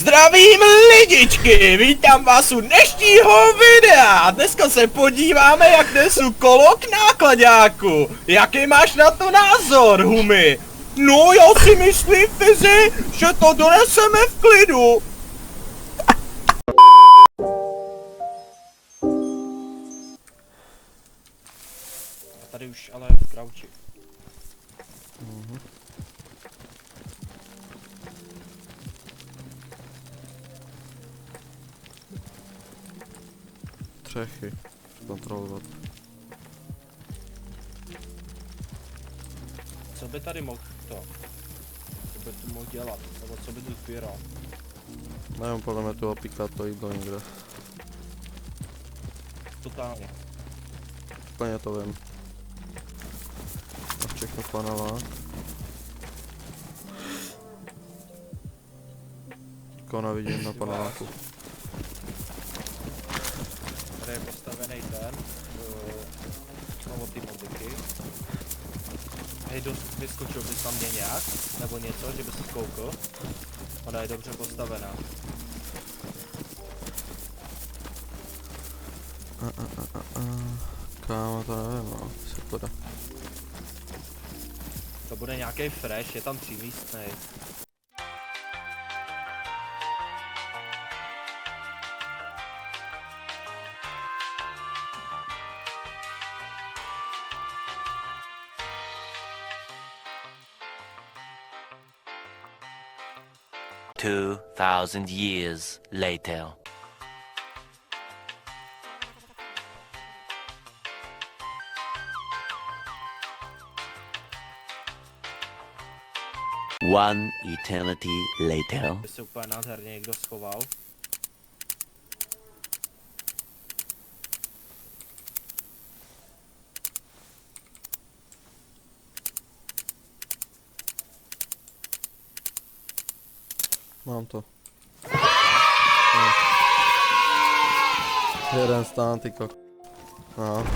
Zdravím lidičky, vítám vás u dnešního videa. Dneska se podíváme, jak nesu kolo k nákladáku. Jaký máš na to názor, Humi? No, já si myslím, Fizi, že to doneseme v klidu. A tady už ale v krauči. Střechy kontrolovat. Co by tady mohl to? Co by tu mohl dělat? Nebo co by tu sbíral? Nevím, podle mě tu opíkat to jídlo někde. Totálně. Úplně to vím. A všechno panelák. Nikoho nevidím na paneláku. Tady je postavený ten od ty mobiky. Hej, vyskočil bys tam mě nějak? Nebo něco, že bys koukl? Ona je dobře postavená. Kámo, to nevím, no. Super. To bude nějaký fresh, je tam 3místnej. Two 2,000 years later. One eternity later. By se úplně nádherně někdo schoval. Mám to. No. Jeden stán, ty kok. No.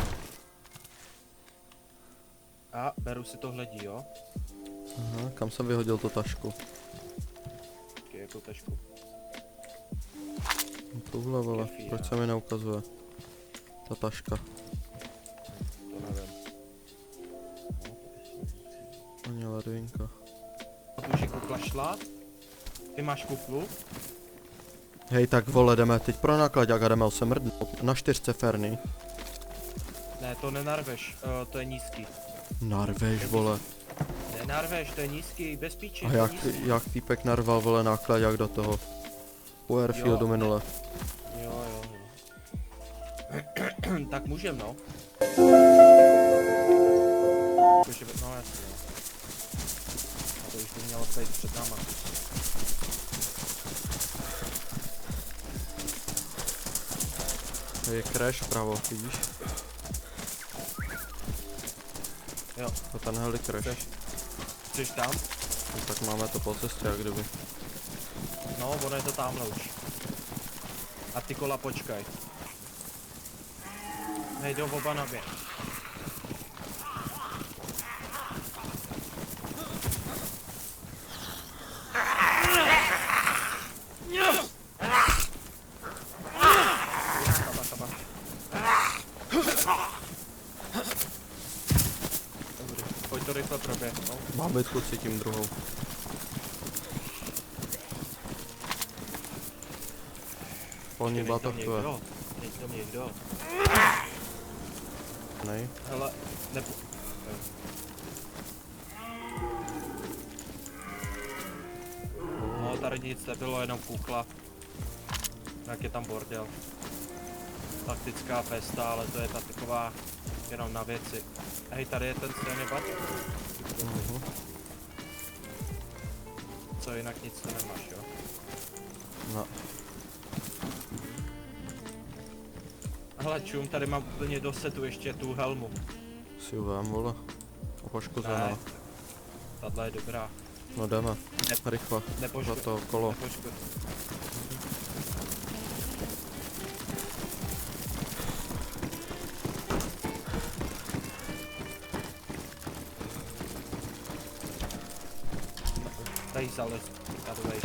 A beru si to hledí, jo? Aha, kam jsem vyhodil tu tašku? Taky jako tašku. Tuhle vole, proč se mi neukazuje? Ta taška. To nevím. Ani ledvinka. Už jako klašlát? Ty máš kuklu? Hej, tak vole, jdeme teď pro nákladák a jdeme se mrdnout. Na 4 ferny. Ne, to nenarveš, to je nízký. Narveš, vole. Nenarveš, to je nízký, bez píči. A jak týpek narval, vole, nákladák do toho? U Airfieldu minule. Jo. Tak můžem, no. Jakože, no jasně, no. A to už by mělo být před náma. To je crash vpravo, vidíš? Jo. To ten heli crash. Chceš tam? No, tak máme to po cestě, jak kdyby. No, ono je to tamhle už. A ty kola počkaj. Hej, jdou oba na mě. Dobrý, pojď to rychle proběhnout. Mám bitku, cítím druhou. Polní batochtové. Teď tam někdo. Nej. Hele, No, tady nic nebylo, jenom kukla. Jak je tam bordel. Taktická festa, ale to je ta taková jenom na věci. Hej, tady je ten stejný batok. Co jinak nic to nemáš, jo? No. Hele, čum, tady mám úplně do setu ještě tu helmu. Si uvám, vole. Poškozená. Ne, tahle je dobrá. No jdeme. Rychle. Za to kolo. Tady zalez, tady vejš.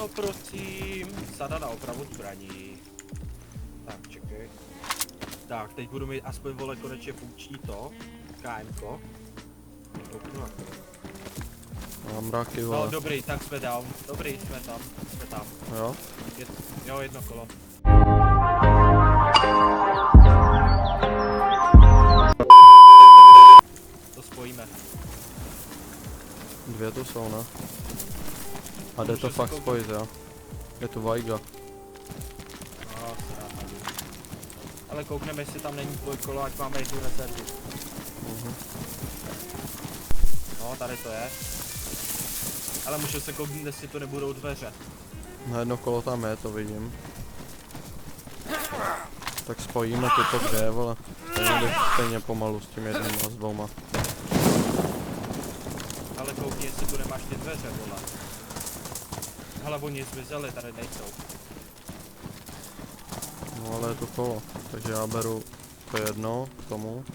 Ano, prosím. Sada na opravu zbraní. Tak, čekej. Tak, teď budu mít aspoň vole konečně funkční to. KMko. Mám mraky, No vole. dobrý, tak jsme down. Dobrý, jsme tam. Jsme tam. Jo? Jo, jedno kolo. To spojíme. 2 tu jsou, ne? A jde to Může se fakt kouknout. spojit, jo? Je tu Vajga. No, ale koukneme, jestli tam není dvojkolo, ať máme jednu rezervu. No, tady to je. Ale můžu se kouknout, jestli to nebudou dveře. Na jedno kolo tam je, to vidím. Tak spojíme tyto dvě, vole. Stejně pomalu s tím jedním a s dvouma. Ale koukni, jestli tu nemáš ty dveře, vole. Hele, oni zmizeli, tady nejsou. No ale je tu kolo. Takže já beru to jedno k tomu.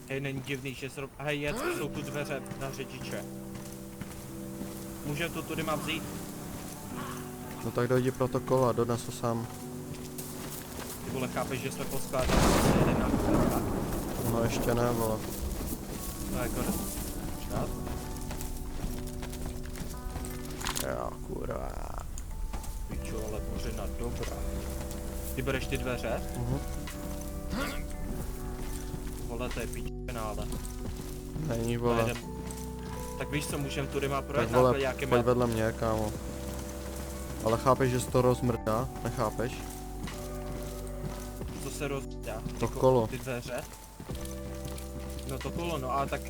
Hej, není divný, že hej, jsou tu dveře na řidiče. Můžem to tudy mám vzít? No tak dojdi protokol a dodnes to sám. Ty vole, chápeš, že jsme poskládali asi 11 dveře. No ještě ne, vole. No jako ne. Počkat. Jo, kurva. Pičo, ale pořena dobrá. Ty bereš ty dveře? Vole, to je pičená, ale. Není, vole. Tak víš co, můžem tudy má projet Tak vole, nákladňákem. pojď vedle mě, kámo. Ale chápeš, že se to rozmrdá? Nechápeš? Co se rozdá? To kolo. Ty dveře? No to kolo, no a tak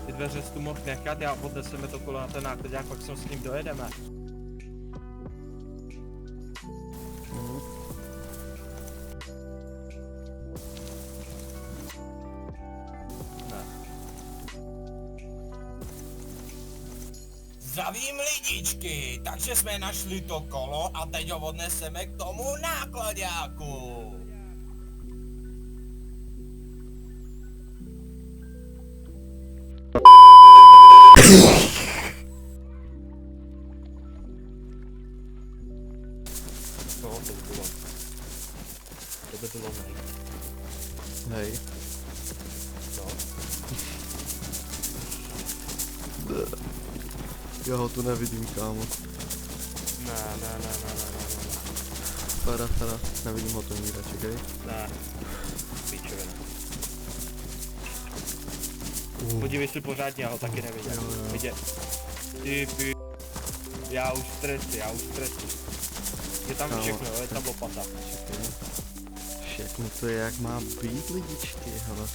ty dveře jsi tu mohl nechat, já odneseme to kolo na ten nákladňák, pak se s ním dojedeme. Ne. Zdravím lidičky, takže jsme našli to kolo a teď ho odneseme k tomu nákladáku. No, to by bylo. To by bylo nej. Hej. No. Já ho tu nevidím, kámo. Ne. Fera, nevidím ho tu nikde, čekej. Ne. Píčovina. Podívej si pořádně, já ho taky neviděl. Jo. Vidět. Ty pi... Já už stresu. Je tam Kámo, všechno, je tam lopata. Všechno to je jak má být, lidičky, hele.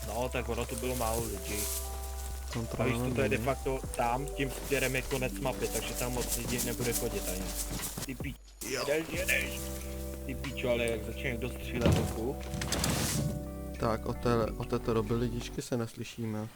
No, tak ono tu bylo málo lidí. A Kontrola víš, to je de není. facto tam, tím směrem je konec mapy, takže tam moc lidí nebude chodit ani. Ty píč, jedeš. Ty píčo, ale jak začne někdo střílet ruku. Tak, o této doby lidičky se neslyšíme.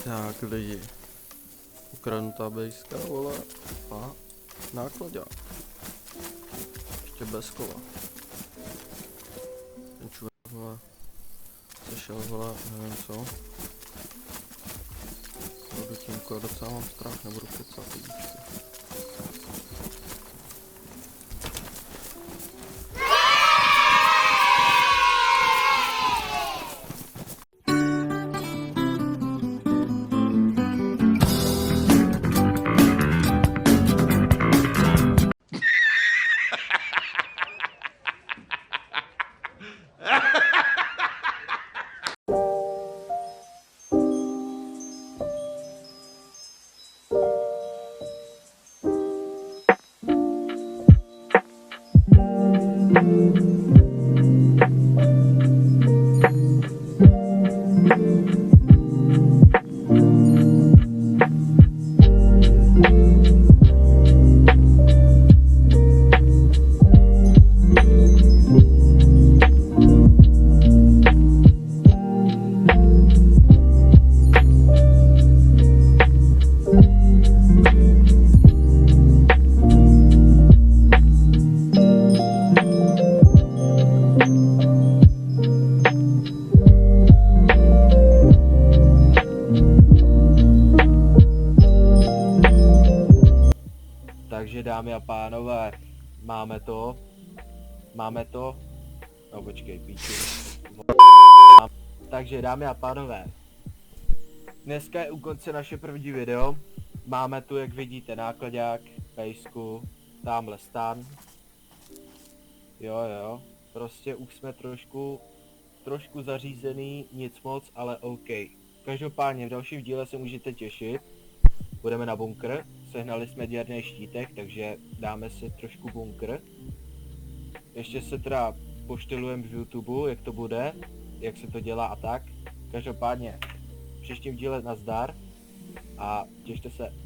Tak lidi, ukradnutá bejska, vole, a nákladák. Ještě bez kola. Ten člověk, vole, sešel, vole, nevím co. Jdu tímko, já docela mám strach, nebudu kecat, lidičky. Takže dámy a pánové, máme to, no počkej, píči. Takže dámy a pánové, dneska je u konce naše první video, máme tu, jak vidíte, nákladák, pejsku, tamhle stan. Jo, prostě už jsme trošku zařízený, nic moc, ale OK. Každopádně v dalším díle se můžete těšit, budeme na bunkr, sehnali jsme děrný štítek, takže dáme si trošku bunkr. Ještě se teda poštilujeme v YouTube, jak to bude, jak se to dělá a tak. Každopádně v příštím díle nazdar a těšte se.